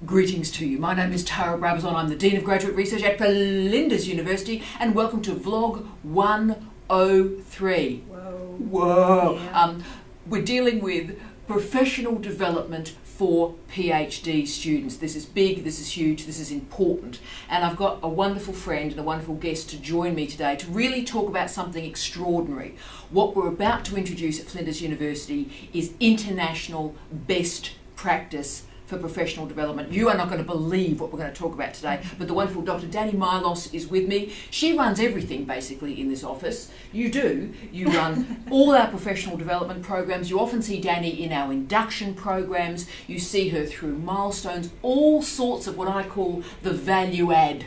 Greetings to you. My name is Tara Brabazon. I'm the Dean of Graduate Research at Flinders University, and welcome to Vlog 103. Whoa. Yeah. We're dealing with professional development for PhD students. This is big, this is huge, this is important. And I've got a wonderful friend and a wonderful guest to join me today to really talk about something extraordinary. What we're about to introduce at Flinders University is international best practice for professional development. You are not going to believe what we're going to talk about today, but the wonderful Dr Dani Milos is with me. She runs everything basically in this office. You do. You run all our professional development programs. You often see Dani in our induction programs. You see her through milestones, all sorts of what I call the value add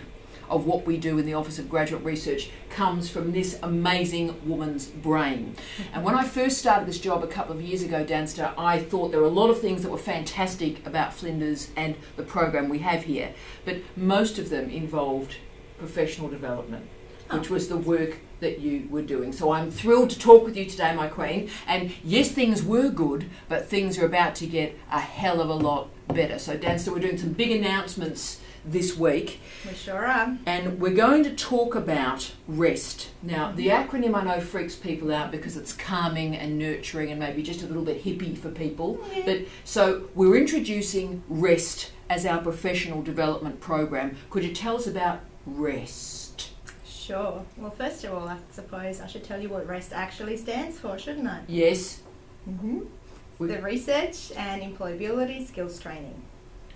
of what we do in the Office of Graduate Research comes from this amazing woman's brain. And when I first started this job a couple of years ago, Danster, I thought there were a lot of things that were fantastic about Flinders and the program we have here, but most of them involved professional development, which was the work that you were doing. So I'm thrilled to talk with you today, my queen. And yes, things were good, but things are about to get a hell of a lot better. So Danster, we're doing some big announcements this week. We sure are. And we're going to talk about REST. Now, the acronym I know freaks people out because it's calming and nurturing and maybe just a little bit hippie for people. Yeah. But so we're introducing REST as our professional development program. Could you tell us about REST? Sure. Well, first of all, I suppose I should tell you what REST actually stands for, shouldn't I? Yes. The Research and Employability Skills Training.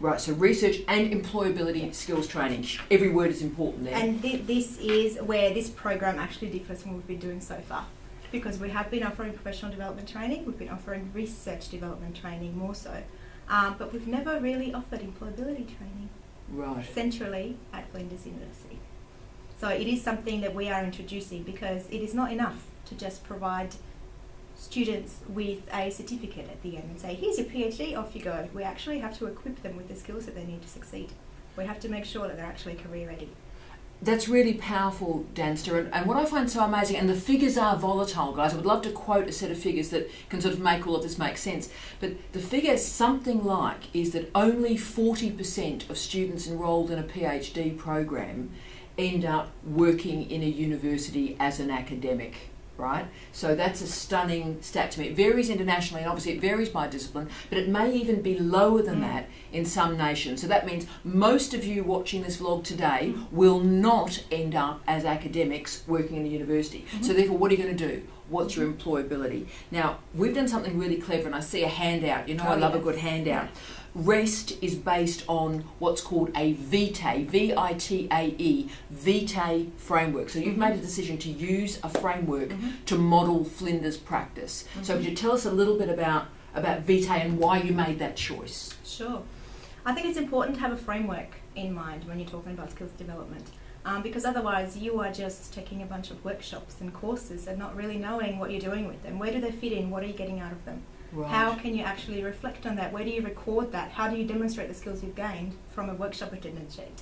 Right, so research and employability skills training. Every word is important there. And this is where this program actually differs from what we've been doing so far. Because we have been offering professional development training, we've been offering research development training more so. But we've never really offered employability training centrally at Flinders University. So it is something that we are introducing because it is not enough to just provide students with a certificate at the end and say, here's your PhD, off you go. We actually have to equip them with the skills that they need to succeed. We have to make sure that they're actually career ready. That's really powerful, Danster, and what I find so amazing, and the figures are volatile, guys. I would love to quote a set of figures that can sort of make all of this make sense, but the figure something like is that only 40% of students enrolled in a PhD program end up working in a university as an academic. Right? So that's a stunning stat to me. It varies internationally and obviously it varies by discipline, but it may even be lower than that in some nations. So that means most of you watching this vlog today will not end up as academics working in a university. So therefore, what are you going to do? What's your employability? Now, we've done something really clever, and I see a handout. You know, I love a good handout. REST is based on what's called a VITAE, V-I-T-A-E, VITAE framework. So you've made a decision to use a framework to model Flinders practice. So could you tell us a little bit about VITAE and why you made that choice? Sure. I think it's important to have a framework in mind when you're talking about skills development. Because otherwise you are just taking a bunch of workshops and courses and not really knowing what you're doing with them. Where do they fit in? What are you getting out of them? Right. How can you actually reflect on that? Where do you record that? How do you demonstrate the skills you've gained from a workshop attendance sheet?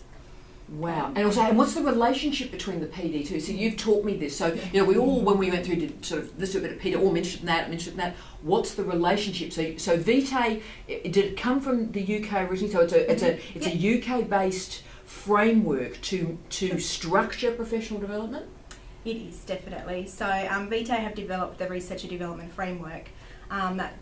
Wow. And also, and what's the relationship between the PD too? So you've taught me this. So, you know, we all, when we went through, did sort of this a bit of PD, all mentioned that. What's the relationship? So VITAE, did it come from the UK originally? So it's a UK-based framework to structure professional development? It is, definitely. So VITAE have developed the Researcher Development Framework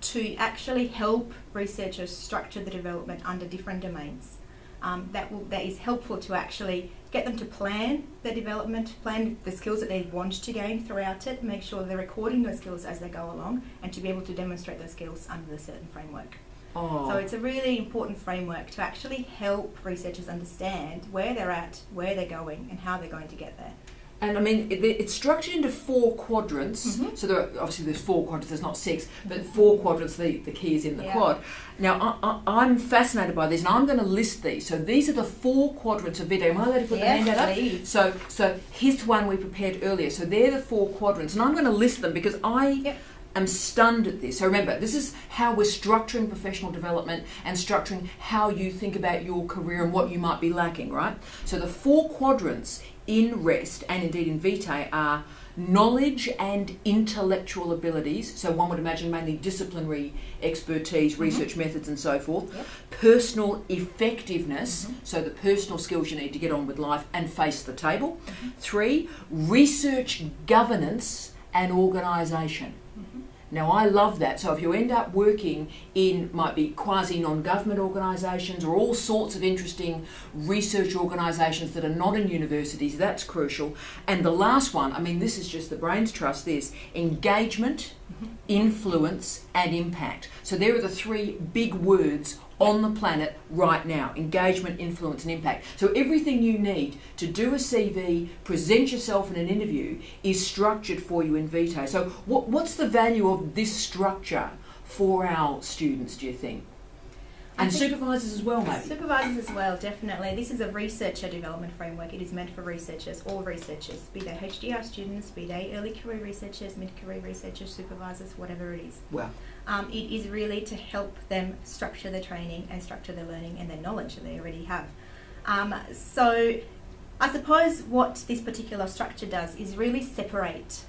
to actually help researchers structure the development under different domains. That is helpful to actually get them to plan their development, plan the skills that they want to gain throughout it, make sure they're recording those skills as they go along, and to be able to demonstrate those skills under a certain framework. So it's a really important framework to actually help researchers understand where they're at, where they're going, and how they're going to get there. And I mean, it's structured into 4 quadrants. So there's 4 quadrants, there's not 6, but 4 quadrants, the key is in the quad. Now, I'm fascinated by this, and I'm going to list these. So these are the 4 quadrants of VITAE. Am I allowed to put the handout up? So here's the one we prepared earlier. So they're the 4 quadrants, and I'm going to list them because I am stunned at this. So remember, this is how we're structuring professional development and structuring how you think about your career and what you might be lacking, right? So the 4 quadrants in REST and indeed in VITAE are knowledge and intellectual abilities, so one would imagine mainly disciplinary expertise, research methods and so forth, personal effectiveness, so the personal skills you need to get on with life and face the table. 3, research governance and organisation. Now I love that. So if you end up working in, might be quasi non-government organisations or all sorts of interesting research organisations that are not in universities, that's crucial. And the last one, I mean this is just the brains trust this, engagement, influence and impact. So there are the 3 big words on the planet right now: engagement, influence and impact. So everything you need to do a CV, present yourself in an interview is structured for you in Vitae. So what's the value of this structure for our students, do you think? And supervisors as well, maybe? Supervisors as well, definitely. This is a researcher development framework. It is meant for researchers, all researchers, be they HDR students, be they early career researchers, mid-career researchers, supervisors, whatever it is. Well, it is really to help them structure their training and structure their learning and their knowledge that they already have. So I suppose what this particular structure does is really separate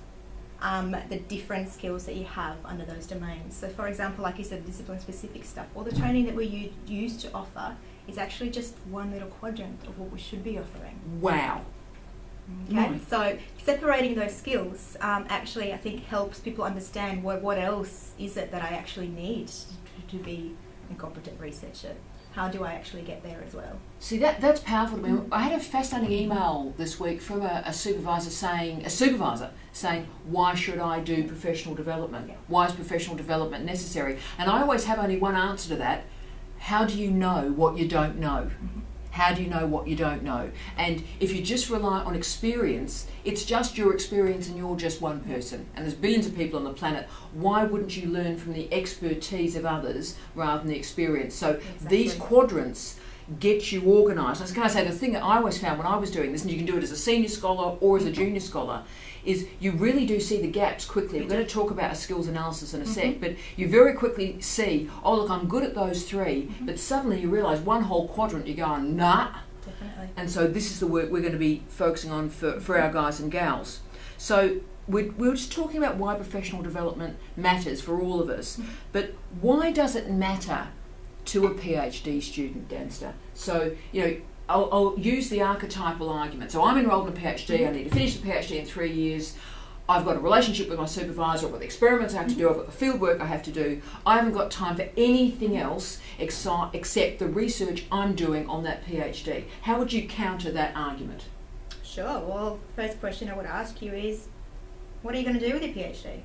the different skills that you have under those domains. So for example, like you said, discipline specific stuff, all the training that we use to offer is actually just one little quadrant of what we should be offering. Wow. Okay, so separating those skills actually I think helps people understand what else is it that I actually need to be a competent researcher. How do I actually get there as well? See, that's powerful to me. I had a fascinating email this week from a supervisor saying, why should I do professional development? Why is professional development necessary? And I always have only one answer to that. How do you know what you don't know? How do you know what you don't know? And if you just rely on experience, it's just your experience and you're just one person. And there's billions of people on the planet. Why wouldn't you learn from the expertise of others rather than the experience? So these quadrants get you organised. I was going to say, the thing that I always found when I was doing this, and you can do it as a senior scholar or as a junior scholar, is you really do see the gaps quickly. We're going to talk about a skills analysis in a sec, but you very quickly see, oh look, I'm good at those 3, but suddenly you realise one whole quadrant, you're going, nah. Definitely. And so this is the work we're going to be focusing on for our guys and gals. So we're just talking about why professional development matters for all of us, but why does it matter to a PhD student, Danster? So, you know, I'll use the archetypal argument. So I'm enrolled in a PhD, I need to finish the PhD in 3 years, I've got a relationship with my supervisor, I've got the experiments I have to do, I've got the field work I have to do, I haven't got time for anything else except the research I'm doing on that PhD. How would you counter that argument? Sure, well, first question I would ask you is, what are you going to do with your PhD?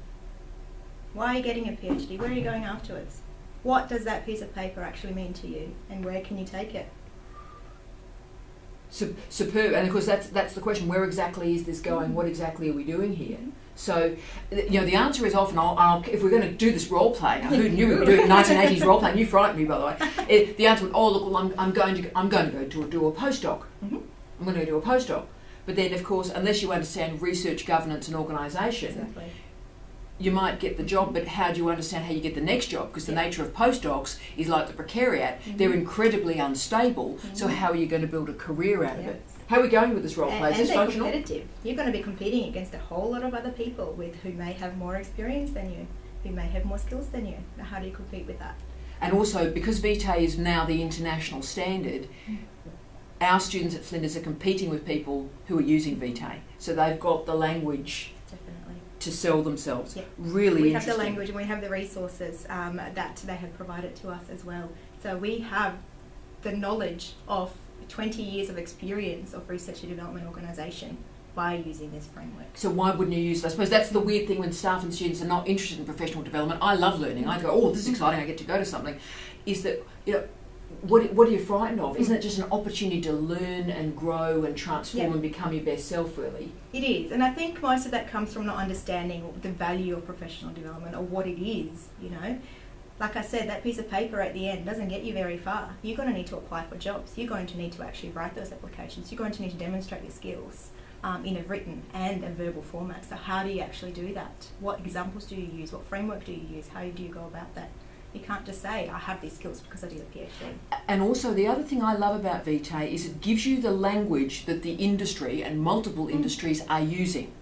Why are you getting a PhD? Where are you going afterwards? What does that piece of paper actually mean to you, and where can you take it? Superb, and of course that's the question, where exactly is this going, what exactly are we doing here? So, you know, the answer is often, if we're going to do this role play, who knew we were doing 1980s role play, you frightened me by the way, the answer would, oh look, well, I'm going to go do a postdoc, I'm going to do a postdoc, but then of course, unless you understand research, governance and organisation, you might get the job, but how do you understand how you get the next job? Because the nature of postdocs is like the precariat. They're incredibly unstable, so how are you going to build a career out of it? How are we going with this role play? Is this functional? And they're competitive. You're going to be competing against a whole lot of other people who may have more experience than you, who may have more skills than you. Now, how do you compete with that? And also, because Vitae is now the international standard, our students at Flinders are competing with people who are using Vitae. So they've got the language to sell themselves. Really we have the language and we have the resources that they have provided to us as well. So we have the knowledge of 20 years of experience of research and development organisation by using this framework. So why wouldn't you use it? I suppose that's the weird thing when staff and students are not interested in professional development. I love learning. I go, oh, this is exciting, I get to go to something. Is that, you know, what are you frightened of? Isn't it just an opportunity to learn and grow and transform and become your best self, really? It is, and I think most of that comes from not understanding the value of professional development or what it is, you know. Like I said, that piece of paper at the end doesn't get you very far. You're going to need to apply for jobs. You're going to need to actually write those applications. You're going to need to demonstrate your skills in a written and a verbal format. So how do you actually do that? What examples do you use? What framework do you use? How do you go about that? You can't just say, I have these skills because I did a PhD. And also the other thing I love about Vitae is it gives you the language that the industry and multiple industries are using.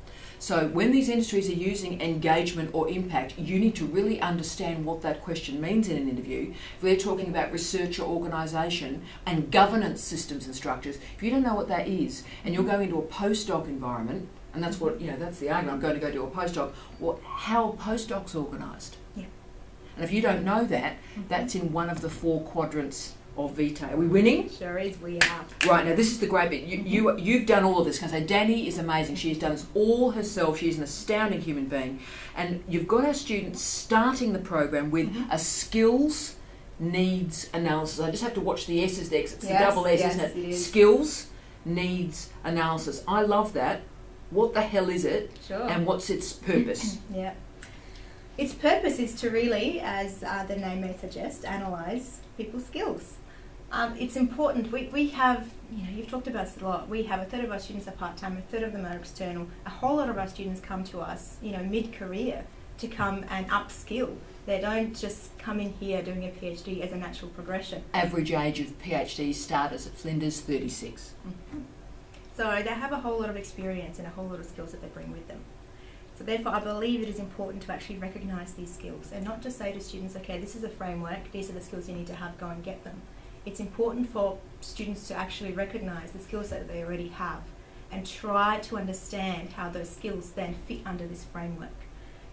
So when these industries are using engagement or impact, you need to really understand what that question means in an interview. If they're talking about research or organisation and governance systems and structures, if you don't know what that is and you're going into a postdoc environment, and that's what, that's the argument, I'm going to go do a postdoc, how are postdocs organised? Yeah. And if you don't know that, that's in one of the 4 quadrants of Vitae. Are we winning? Sure is, we are. Right, now this is the great bit. You've done all of this. Can I say, Dani is amazing. She's done this all herself. She's an astounding human being. And you've got our students starting the program with a skills needs analysis. I just have to watch the S's there because it's the double S, isn't it? It is. Skills needs analysis. I love that. What the hell is it? Sure. And what's its purpose? Yeah. Its purpose is to really, as the name may suggest, analyse people's skills. It's important. We have, you've talked about this a lot. We have a third of our students are part-time, a third of them are external. A whole lot of our students come to us, mid-career to come and upskill. They don't just come in here doing a PhD as a natural progression. Average age of PhD starters at Flinders, 36. Mm-hmm. So they have a whole lot of experience and a whole lot of skills that they bring with them. So therefore, I believe it is important to actually recognise these skills and not just say to students, okay, this is a framework, these are the skills you need to have, go and get them. It's important for students to actually recognise the skills that they already have and try to understand how those skills then fit under this framework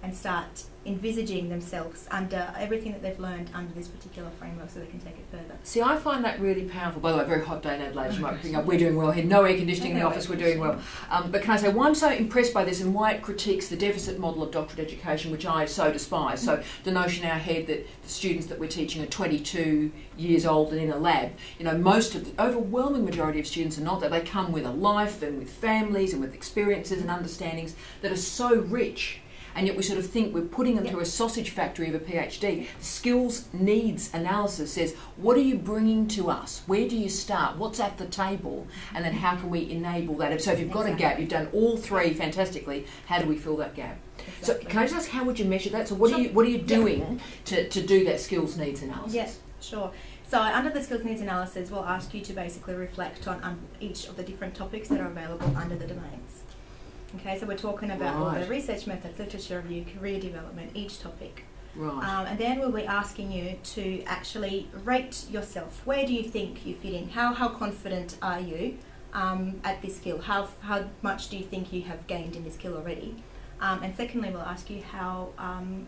and start envisaging themselves under everything that they've learned under this particular framework so they can take it further. See, I find that really powerful. By the way, very hot day in Adelaide. You might bring up, we're doing well here. No air conditioning in the office, we're doing well. But can I say, why I'm so impressed by this and why it critiques the deficit model of doctorate education, which I so despise. So the notion in our head that the students that we're teaching are 22 years old and in a lab, most of the overwhelming majority of students are not that. They come with a life and with families and with experiences and understandings that are so rich. And yet we sort of think we're putting them through a sausage factory of a PhD. The skills needs analysis says, what are you bringing to us? Where do you start? What's at the table? And then how can we enable that? So if you've got a gap, you've done all 3 fantastically, how do we fill that gap? Exactly. So can I just ask, how would you measure that? So what are you doing to do that skills needs analysis? Yes, sure. So under the skills needs analysis, we'll ask you to basically reflect on each of the different topics that are available under the domains. Okay, so we're talking about all the research methods, literature review, career development, each topic. Right. And then we'll be asking you to actually rate yourself. Where do you think you fit in? How confident are you at this skill? How much do you think you have gained in this skill already? And secondly, we'll ask you how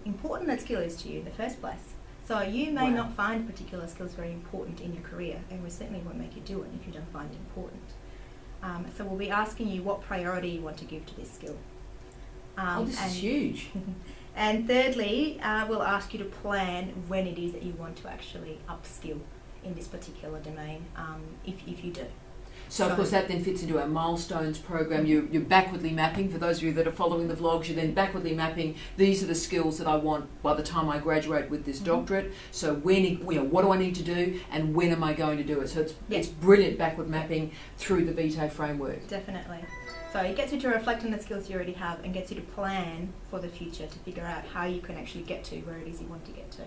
important that skill is to you in the first place. So you may not find particular skills very important in your career, and we certainly won't make you do it if you don't find it important. So we'll be asking you what priority you want to give to this skill. This is huge. And thirdly, we'll ask you to plan when it is that you want to actually upskill in this particular domain, if you do. So of course that then fits into our milestones program. You're backwardly mapping. For those of you that are following the vlogs, you're then backwardly mapping. These are the skills that I want by the time I graduate with this doctorate. So what do I need to do, and when am I going to do it? So it's brilliant backward mapping through the Vitae framework. Definitely. So it gets you to reflect on the skills you already have and gets you to plan for the future to figure out how you can actually get to where it is you want to get to.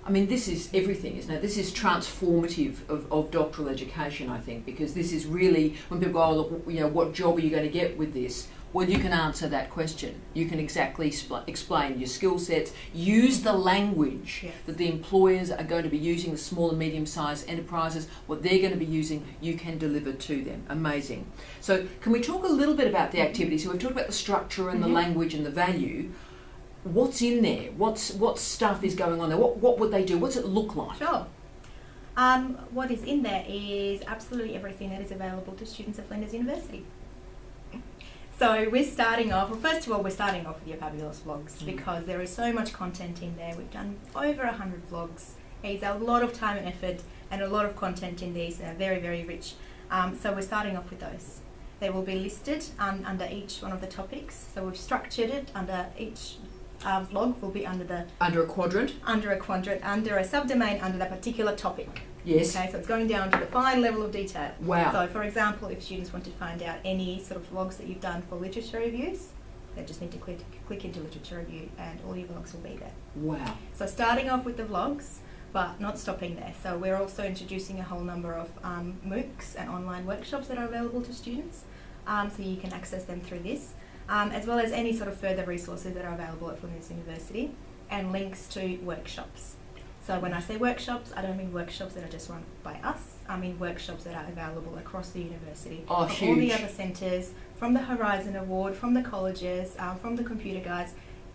I mean, this is everything, isn't it? This is transformative of doctoral education, I think, because this is really, when people go, oh, look, what job are you going to get with this? Well, you can answer that question. You can exactly explain your skill sets, use the language that the employers are going to be using, the small and medium-sized enterprises, what they're going to be using, you can deliver to them. Amazing. So can we talk a little bit about the activity? So we've talked about the structure and the language and the value. What's in there? What stuff is going on there? What would they do? What's it look like? Sure. What is in there is absolutely everything that is available to students at Flinders University. So we're starting off, well, first of all, we're starting off with your fabulous vlogs because there is so much content in there. We've done over 100 vlogs. It's a lot of time and effort and a lot of content in these, and very, very rich. So we're starting off with those. They will be listed under each one of the topics. So we've structured it under each vlog will be under a quadrant, under a subdomain under that particular topic. Yes. Okay, so it's going down to the fine level of detail. Wow. So, for example, if students want to find out any sort of vlogs that you've done for literature reviews, they just need to click into literature review, and all your vlogs will be there. Wow. So, starting off with the vlogs, but not stopping there. So, we're also introducing a whole number of MOOCs and online workshops that are available to students, so you can access them through this. as well as any sort of further resources that are available at Flinders University, and links to workshops. So when I say workshops, I don't mean workshops that are just run by us. I mean workshops that are available across the university. Oh, from huge. all the other centres, from the Horizon Award, from the colleges, from the computer guides.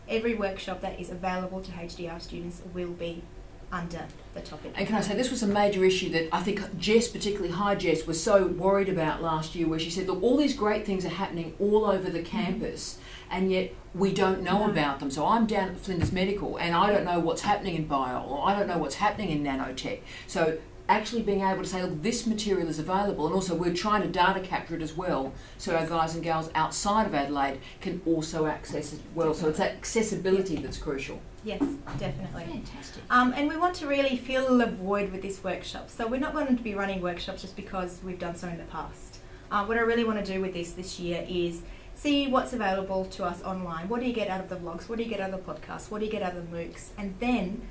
Every workshop that is available to HDR students will be under the topic. And can I say, this was a major issue that I think Jess, particularly Hi Jess, was so worried about last year, where she said, look, all these great things are happening all over the campus, and yet we don't know about them. So I'm down at Flinders Medical and I don't know what's happening in bio, or I don't know what's happening in nanotech. So actually being able to say, look, this material is available, and also we're trying to data capture it as well, so our guys and gals outside of Adelaide can also access it well. So it's that accessibility that's crucial. Yes, definitely. Fantastic. And we want to really fill a void with this workshop. So we're not going to be running workshops just because we've done so in the past. What I really want to do with this year is see what's available to us online. What do you get out of the vlogs? What do you get out of the podcasts? What do you get out of the MOOCs? And then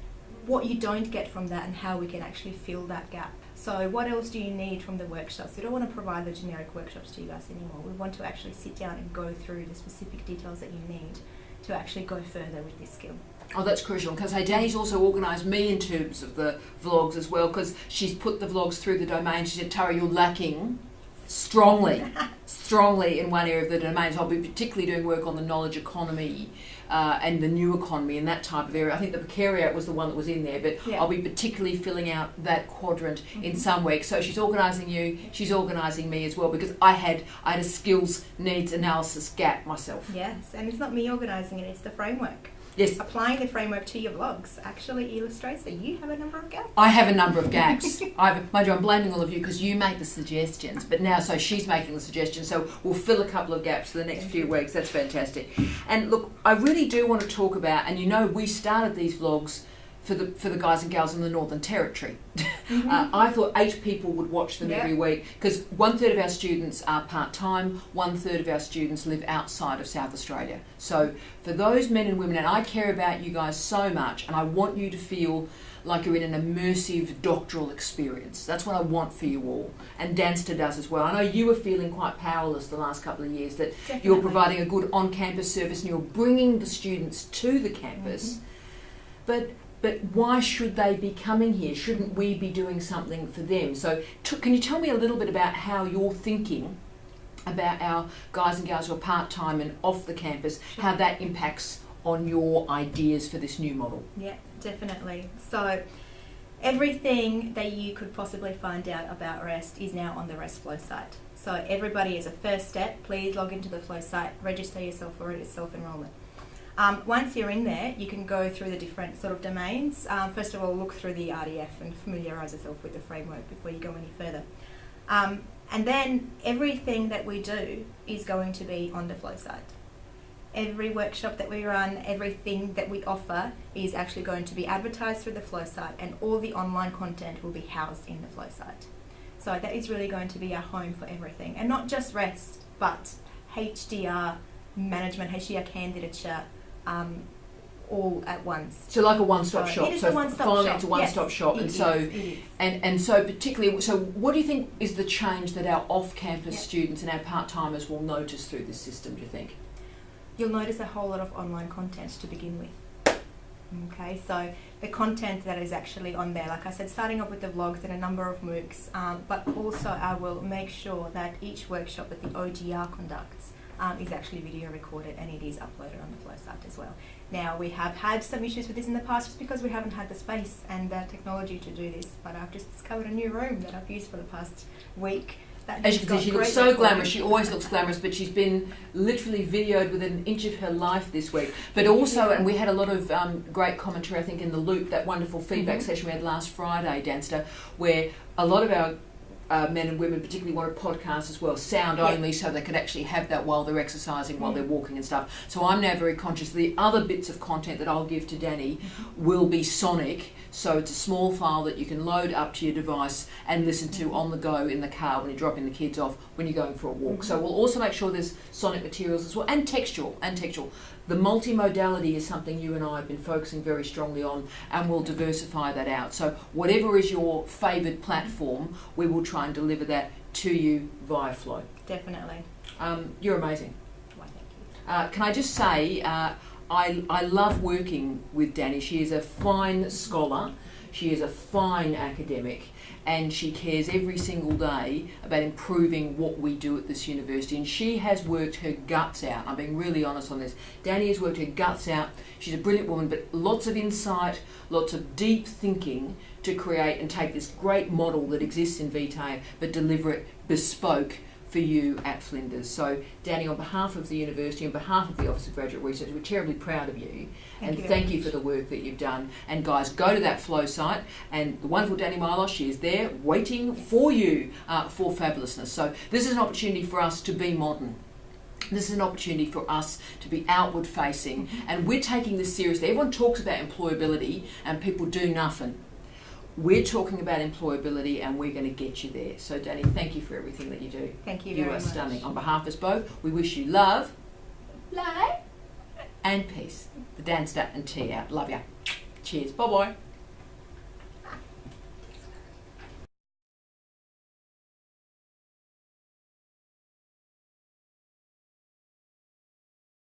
what you don't get from that, and how we can actually fill that gap. So what else do you need from the workshops? We don't want to provide the generic workshops to you guys anymore. We want to actually sit down and go through the specific details that you need to actually go further with this skill. Oh, that's crucial, because Dani's also organised me in terms of the vlogs as well, because she's put the vlogs through the domain. She said, Tara, you're lacking strongly in one area of the domain. So I'll be particularly doing work on the knowledge economy and the new economy and that type of area. I think the precariat was the one that was in there, but I'll be particularly filling out that quadrant in some weeks. So she's organising you, she's organising me as well, because I had a skills needs analysis gap myself. Yes, and it's not me organising it, it's the framework. Yes. Applying the framework to your vlogs actually illustrates that you have a number of gaps. I have a number of gaps. Mind you, I'm blaming all of you because you make the suggestions, but now so she's making the suggestions, so we'll fill a couple of gaps for the next few weeks. That's fantastic. And look, I really do want to talk about, and you know, we started these vlogs for the guys and gals in the Northern Territory. I thought 8 people would watch them every week, because 1/3 of our students are part-time, 1/3 of our students live outside of South Australia. So for those men and women, and I care about you guys so much, and I want you to feel like you're in an immersive doctoral experience. That's what I want for you all, and Danster does as well. I know you were feeling quite powerless the last couple of years, that you're providing a good on-campus service and you're bringing the students to the campus, but why should they be coming here? Shouldn't we be doing something for them? So can you tell me a little bit about how you're thinking about our guys and gals who are part-time and off the campus, how that impacts on your ideas for this new model? Yeah, definitely. So everything that you could possibly find out about REST is now on the REST Flow site. So everybody, as a first step, please log into the Flow site, register yourself for it, it's self-enrollment. Once you're in there, you can go through the different sort of domains. First of all, look through the RDF and familiarise yourself with the framework before you go any further. And then everything that we do is going to be on the Flow site. Every workshop that we run, everything that we offer is actually going to be advertised through the Flow site, and all the online content will be housed in the Flow site. So that is really going to be our home for everything, and not just REST, but HDR management, HDR candidature, all at once. So like a one-stop shop. It is a one-stop finally shop. It's a one-stop shop, It and is. so and so particularly. So what do you think is the change that our off-campus students and our part-timers will notice through this system? Do you think? You'll notice a whole lot of online content to begin with. Okay, so the content that is actually on there, like I said, starting off with the vlogs and a number of MOOCs, but also I will make sure that each workshop that the OGR conducts is actually video recorded, and it is uploaded on the Flow site as well. Now, we have had some issues with this in the past just because we haven't had the space and the technology to do this, but I've just discovered a new room that I've used for the past week. As you can see, she looks so glamorous. She always looks glamorous, but she's been literally videoed within an inch of her life this week. But also, and we had a lot of great commentary, I think, in The Loop, that wonderful feedback session we had last Friday, Danster, where a lot of our men and women particularly wanted podcasts as well, sound only, so they could actually have that while they're exercising, while they're walking and stuff. So I'm now very conscious the other bits of content that I'll give to Dani will be sonic, so it's a small file that you can load up to your device and listen to on the go in the car when you're dropping the kids off, when you're going for a walk. So we'll also make sure there's sonic materials as well, and textual. The multimodality is something you and I have been focusing very strongly on, and we'll diversify that out. So whatever is your favoured platform, we will try and deliver that to you via Flow. Definitely. You're amazing. Why, thank Can I just say, I love working with Dani. She is a fine scholar, she is a fine academic, and she cares every single day about improving what we do at this university. And she has worked her guts out. I'm being really honest on this. Dani has worked her guts out. She's a brilliant woman, but lots of insight, lots of deep thinking to create and take this great model that exists in Vitae, but deliver it bespoke for you at Flinders. So Dani, on behalf of the university, on behalf of the Office of Graduate Research, we're terribly proud of you. Thank you for the work that you've done. And guys, go to that flow site, and the wonderful Dani Milos, she is there waiting for you for fabulousness. So this is an opportunity for us to be modern. This is an opportunity for us to be outward facing, and we're taking this seriously. Everyone talks about employability and people do nothing. We're talking about employability, and we're going to get you there. So Dani, thank you for everything that you do. Thank you very much. You are stunning. On behalf of us both, we wish you love, Life, and peace. The Dan Stat and tea out. Love ya. Cheers. Bye-bye.